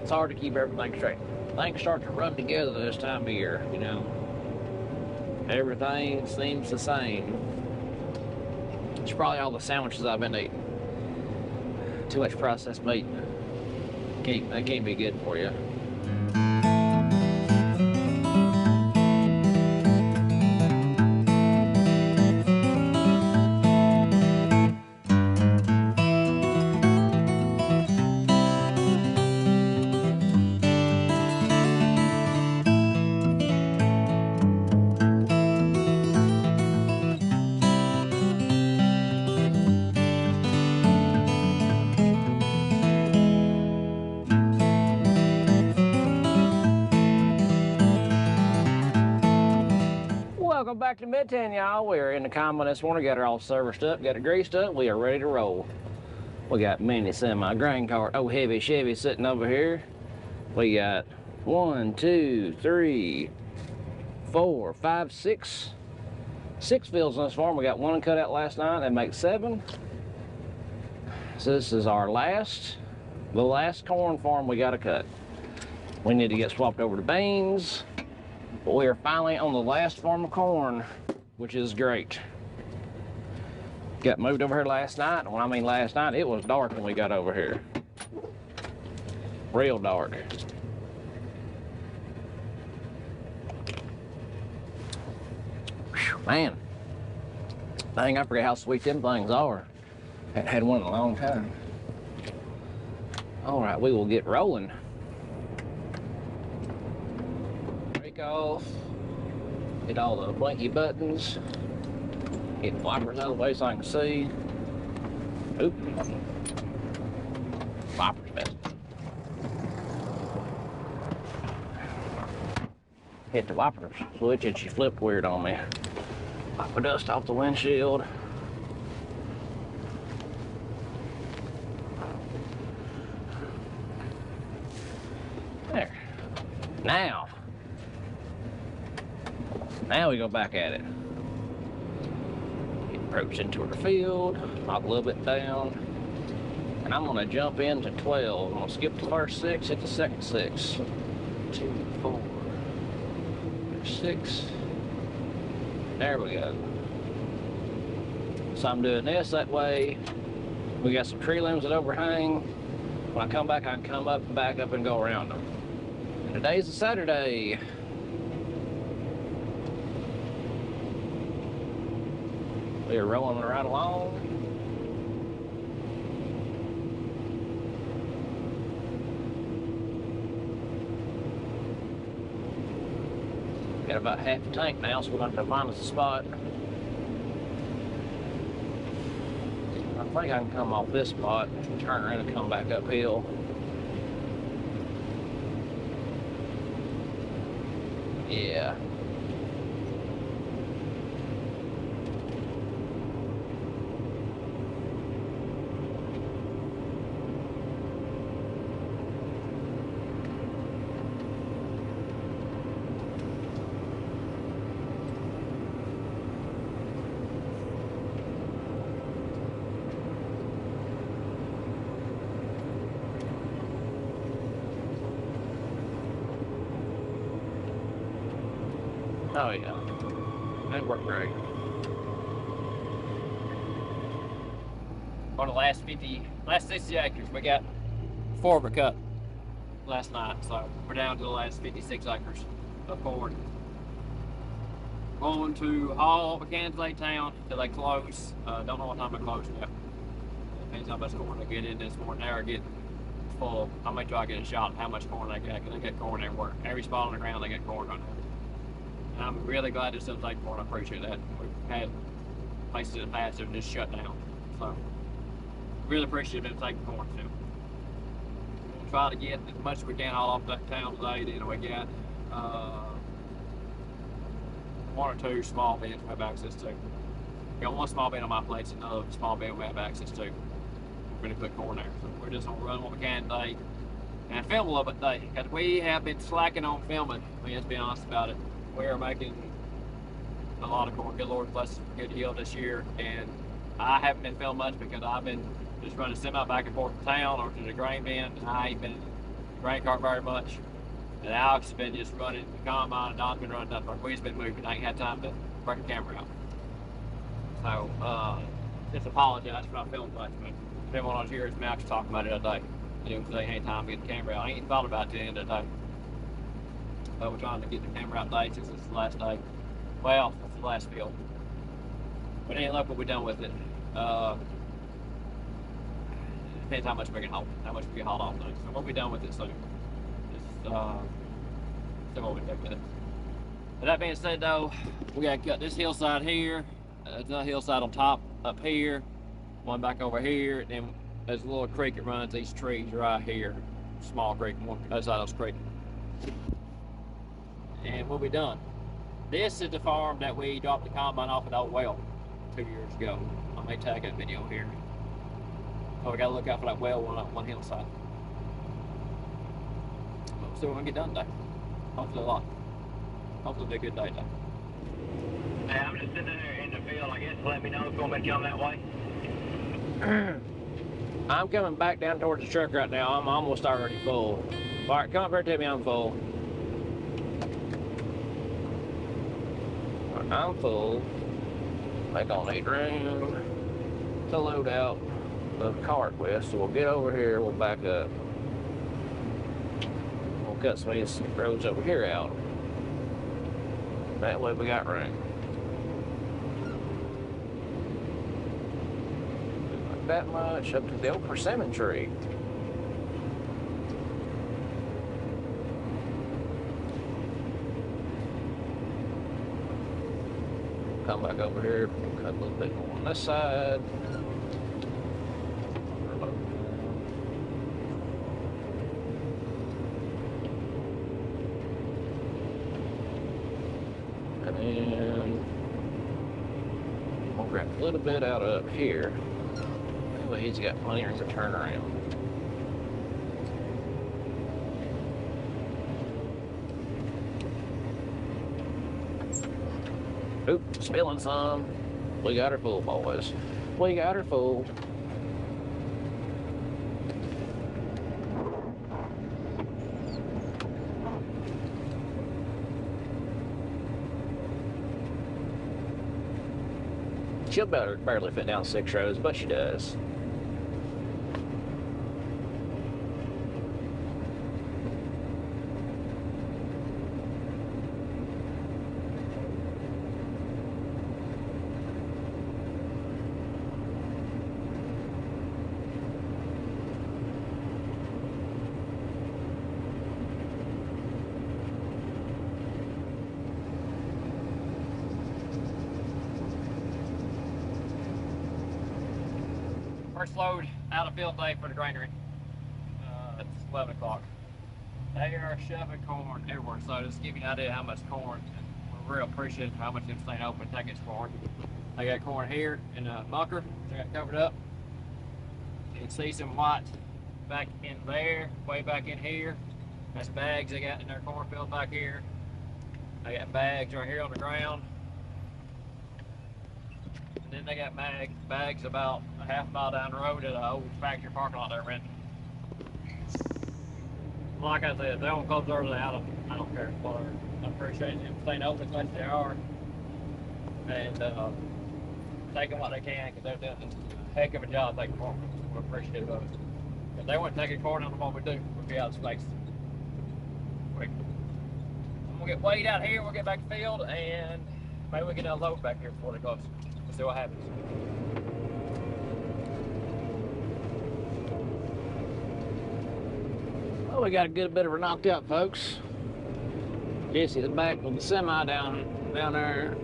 it's hard to keep everything straight. Things start to run together this time of year, you know. Everything seems the same. It's probably all the sandwiches I've been eating. Too much processed meat. That can't be good for you. Welcome back to Midtown, y'all. We're in the combine this morning, got it all serviced up, got it greased up, we are ready to roll. We got mini semi grain cart, oh heavy Chevy sitting over here. We got 1, 2, 3, 4, 5, 6 fields on this farm. We got one cut out last night, that makes 7. So this is our the last corn farm we got to cut. We need to get swapped over to beans. But we are finally on the last farm of corn, which is great. Got moved over here last night. When I mean last night, it was dark when we got over here. Real dark. Whew, man. Dang, I forget how sweet them things are. Hadn't had one in a long time. All right, we will get rolling. Off, hit all the blinky buttons, hit the wipers out of the way so I can see. Oop, wipers best. Hit the wipers switch and she flipped weird on me. Wipe the dust off the windshield. There. Now we go back at it. Approach into our field, knock a little bit down, and I'm gonna jump into 12. I'm gonna skip the first 6, hit the second 6. 2, 4, 6. There we go. So I'm doing this that way. We got some tree limbs that overhang. When I come back, I can come up and back up and go around them. And today's a Saturday. We are rolling right along. Got about half a tank now, so we're going to have to find us a spot. I think I can come off this spot, turn around and come back uphill. Yeah. Oh yeah, that worked great. On the last 60 acres, we got 4 of a cut last night, so we're down to the last 56 acres of corn. Going to haul McCann's Lake Town till they close. Don't know what time they close yet. Depends how much corn they get in this morning. They are getting full. I'll make sure I get a shot of how much corn they get, because they get corn everywhere. Every spot on the ground, they get corn on it. And I'm really glad it's still taking corn. I appreciate that. We've had places in the past that have just shut down. So, really appreciate them taking corn too. We'll try to get as much as we can all off that town today. Then we got 1 or 2 small bins we have access to. We got 1 small bin on my place and another small bin we have access to. We're going to put corn there. So we're just going to run what we can today and film a little bit today, because we have been slacking on filming. I mean, let's be honest about it. We are making a lot of corn. Good Lord bless us for good yield this year, and I haven't been filming much because I've been just running semi back and forth to town or to the grain bin. I ain't been grain cart very much. And Alex has been just running the combine, and Don's been running that truck. We've been moving. I ain't had time to break the camera out. So, just apologize for not filming much, but everyone on here is Max talking about it the other day. You know, because they ain't time to get the camera out. I ain't thought about it till the end of the day. But we're trying to get the camera out today since it's the last day. Well, it's the last field. But ain't look what we're done with it. Depends how much we can haul, how much we can haul off things. So we'll be done with it soon. Just see what we do with it. But that being said though, we gotta cut this hillside here, another hillside on top up here, one back over here, and then there's a little creek that runs these trees right here. Small creek, one other side of this creek. And we'll be done. This is the farm that we dropped the combine off at Old Well 2 years ago. I may tag that video here. Oh, we gotta look out for that well one hillside. So we're gonna get done today. Hopefully a lot. Hopefully it'll be a good day today. Hey, I'm just sitting there in the field, I guess. Let me know if you want me to come that way. I'm coming back down towards the truck right now. I'm almost already full. All right, come up here, tell me I'm full. All right, I'm full. They gonna need room to load out the cart with, so we'll get over here, we'll back up. We'll cut some of these roads over here out. That way we got room. Like that much up to the old persimmon tree. Come back over here, cut a little bit more on this side. And we'll grab a little bit out of up here. That way he's got plenty of room to turn around. Oop, spilling some. We got her full, boys. We got her full. She'll barely fit down 6 rows, but she does. First load out of field day for the granary. It's 11 o'clock. They are shoving corn everywhere, so just to give you an idea how much corn, and we're real appreciative of how much them staying open, taking its corn. They got corn here in a bunker, they got covered up. You can see some white back in there, way back in here. That's bags they got in their cornfield back here. They got bags right here on the ground. And then they got bags about a half mile down the road at an old factory parking lot they're renting. Like I said, if they don't close early, I don't care. Whatever. I appreciate them staying open as much as they are. And taking what they can, because they're doing a heck of a job taking corn. We're appreciative of it. If they weren't taking corn on what we do, we'd be out of space quick. We'll get weighed out here, we'll get back to the field, and maybe we can unload back here before they close. We'll see what happens. Well, we got a good bit of her knocked out, folks. Jesse's back with the semi down there.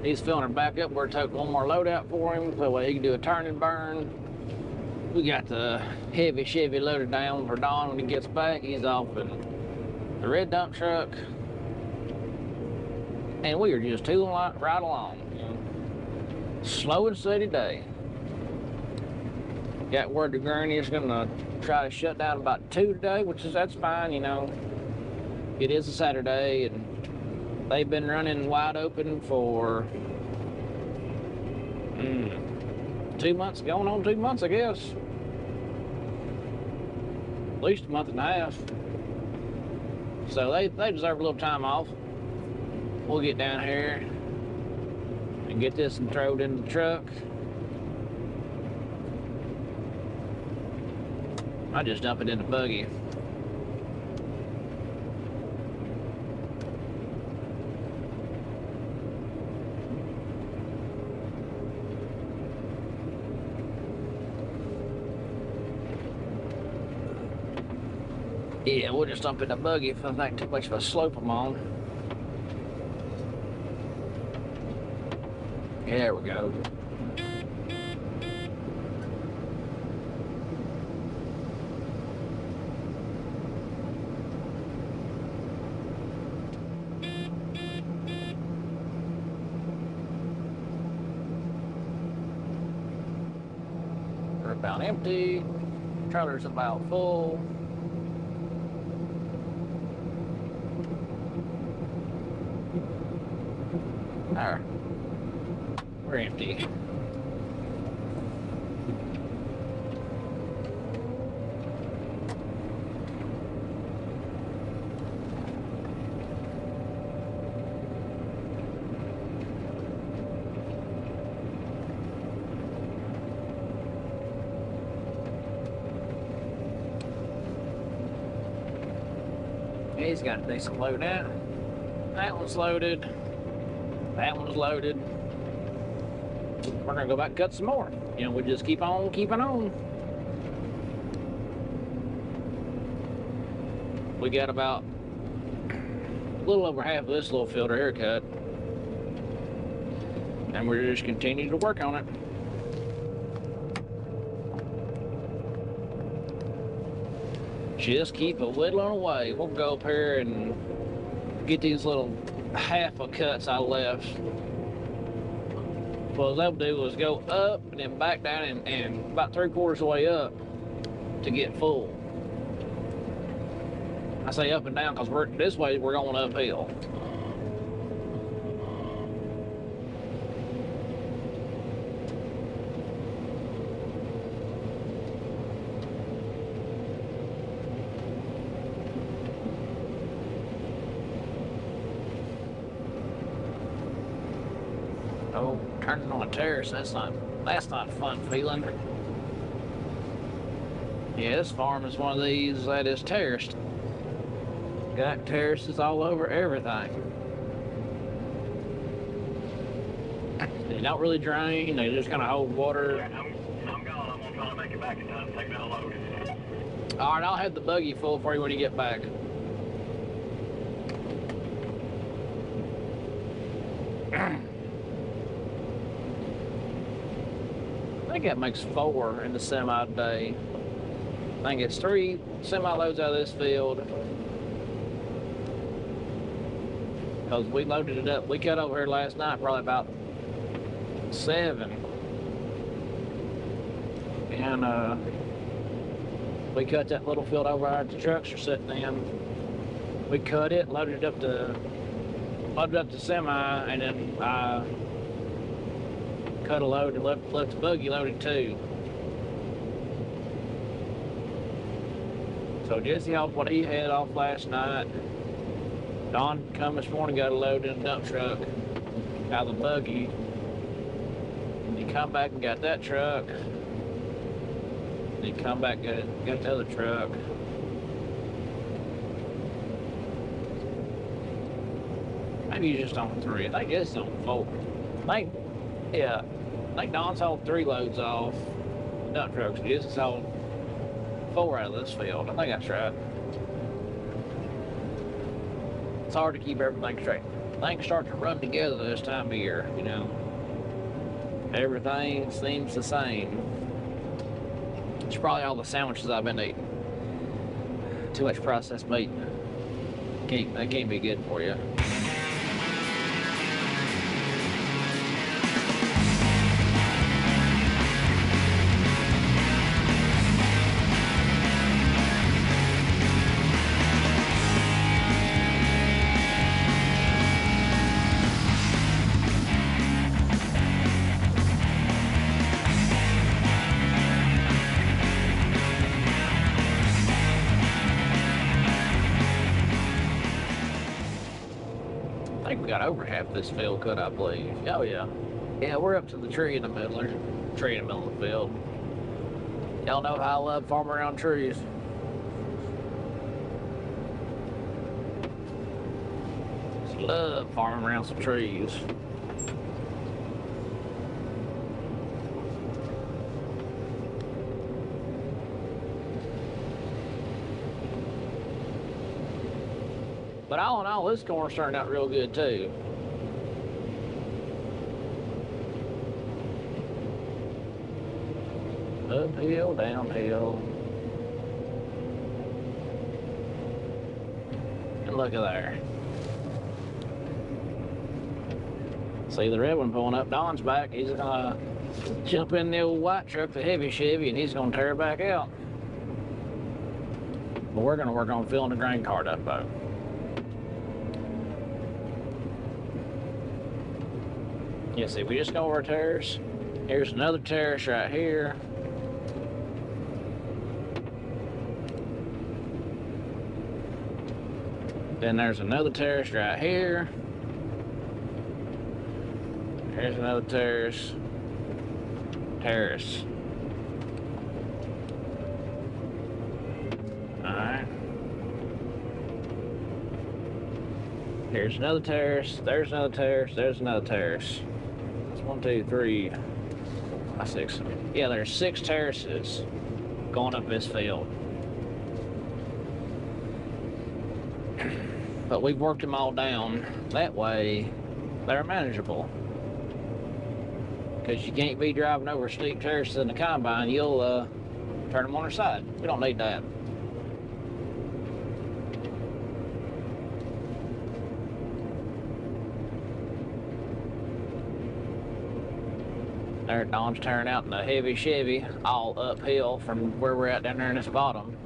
He's filling her back up. We're taking one more load out for him, so that way he can do a turn and burn. We got the heavy Chevy loaded down for Don when he gets back. He's off in the red dump truck. And we are just tooling right along. Slow and steady day. Got word the gurney is gonna try to shut down about 2 today, that's fine, you know. It is a Saturday, and they've been running wide open for 2 months, going on 2 months, I guess. least a month and a half. So they deserve a little time off. We'll get down here and get this and throw it in the truck. I just dump it in the buggy. Yeah, we'll just dump it in the buggy if I think too much of a slope I'm on. There we go. We're about empty. Trailer's about full. There. We're empty. He's got a decent load out. That one's loaded. That one's loaded. We're gonna go back and cut some more. You know, we just keep on keeping on. We got about a little over half of this little field of haircut. And we're just continuing to work on it. Just keep a whittling away. We'll go up here and get these little half of cuts I left. What I was able to do was go up and then back down and about 3/4 of the way up to get full. I say up and down because this way we're going uphill. Oh, turning on a terrace, that's not a fun feeling. Yeah, this farm is one of these that is terraced. Got terraces all over everything. They don't really drain, they just kind of hold water. Yeah, I'm gone. I'm gonna try to make it back in time to take that load. All right, I'll have the buggy full for you when you get back. I think that makes 4 in the semi day. I think it's 3 semi loads out of this field. Because we loaded it up. We cut over here last night probably about 7. And we cut that little field over there the trucks are sitting in. We cut it, loaded up the semi, and then cut a load and left the buggy loaded too. So Jesse off what he had off last night. Don come this morning, got a load in a dump truck out of the buggy. And he come back and got that truck. And he come back and got the other truck. Maybe he's just on 3. I think it's on 4. I think Don's hauled 3 loads off the dump trucks. Jesse's hauled 4 out of this field. I think that's right. It's hard to keep everything straight. Things start to run together this time of year, you know. Everything seems the same. It's probably all the sandwiches I've been eating. Too much processed meat. That can't be good for you. think we got over half this field cut, I believe. Oh yeah. Yeah, we're up to the tree in the middle there. Tree in the middle of the field. Y'all know how I love farming around trees. Just love farming around some trees. But all in all, this corn's turned out real good too. Uphill, downhill. And look at there. See the red one pulling up. Don's back. He's gonna jump in the old white truck, the heavy Chevy, and he's gonna tear it back out. But we're gonna work on filling the grain cart up though. Yeah, see, we just go over a terrace. Here's another terrace right here. Then there's another terrace right here. Here's another terrace. Terrace. Alright. Here's another terrace. There's another terrace. There's another terrace. 1, 2, 3, 5, 6. Yeah, there's 6 terraces going up this field. But we've worked them all down. That way, they're manageable. Because you can't be driving over steep terraces in the combine. You'll turn them on their side. We don't need that. There, Don's tearing out in a heavy Chevy, all uphill from where we're at down there in this bottom.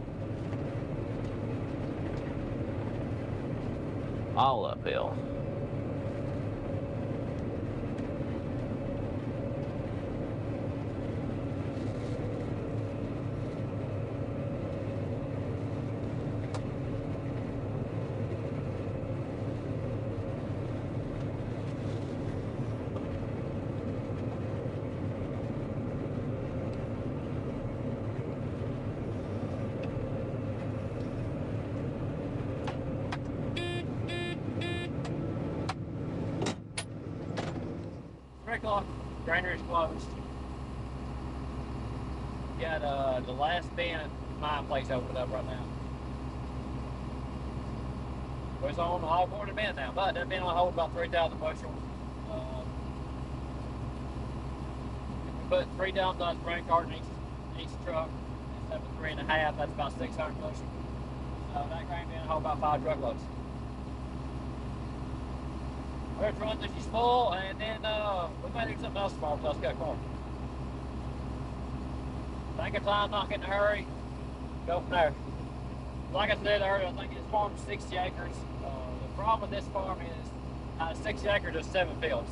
All uphill. Granary is closed. Got the last bin at my place opened up right now. It's on the hall board bin now, but that bin will hold about 3,000 bushels. If we put 3,000 on the grain cart in each truck, instead of 3.5, that's about 600 bushels. So that grain bin will hold about 5 truckloads. We're just running this is full, and then we might do something else tomorrow because I've got corn. Think of time, not getting in a hurry. Go from there. Like I said earlier, I think it's farmed 60 acres. The problem with this farm is out of 60 acres, there's 7 fields.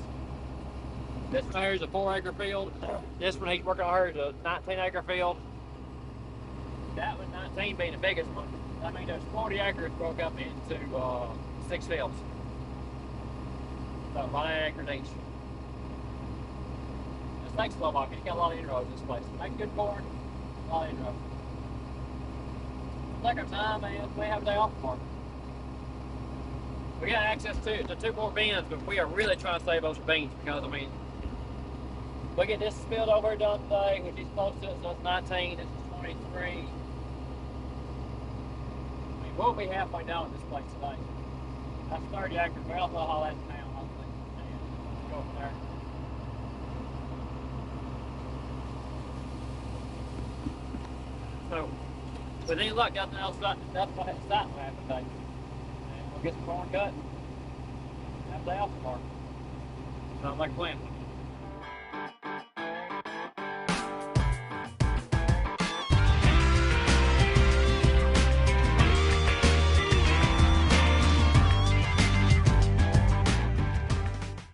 This one here is a 4-acre field. This one he's working on here is a 19-acre field. That one, 19 being the biggest one. I mean, there's 40 acres broke up into 6 fields. So 1 acre each. This next slow market, you got a lot of inroads in this place. Make good corn, a lot of inroads. Take our time, man. We have a day off tomorrow. We got access to 2 more bins, but we are really trying to save those beans because, I mean, we get this field over here done today, which is close to it, so it's 19, this is 23. I mean, we'll be halfway down with this place today. That's 30 acres, but I don't know how that's now. Go from there. So, with any luck, nothing else, that's what it's starting to happen today. And we'll get some corn cut. Have a day off tomorrow. Sounds like a plan.